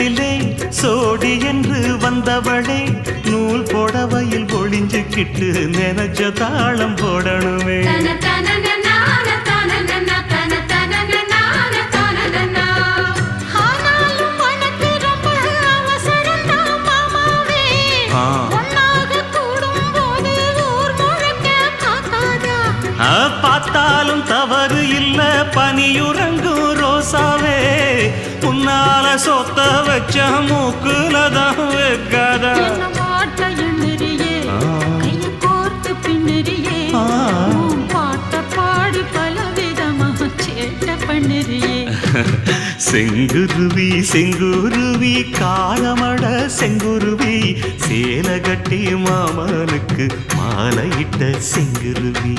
கட்டிலே சோடி என்று வந்தவளே நூல் போடவையில் ஒளிஞ்சுக்கிட்டு நினைச்ச தாளம் போடணுமே. பார்த்தாலும் தவறு இல்ல பனியுறங்கும் ரோசாவே உன்னால சொத்த வச்ச மூக்குலதான் வைக்காதா. செங்குருவி செங்குருவி காலமட செங்குருவி சேல கட்டி மாமனுக்கு மாலையிட்ட செங்குருவி.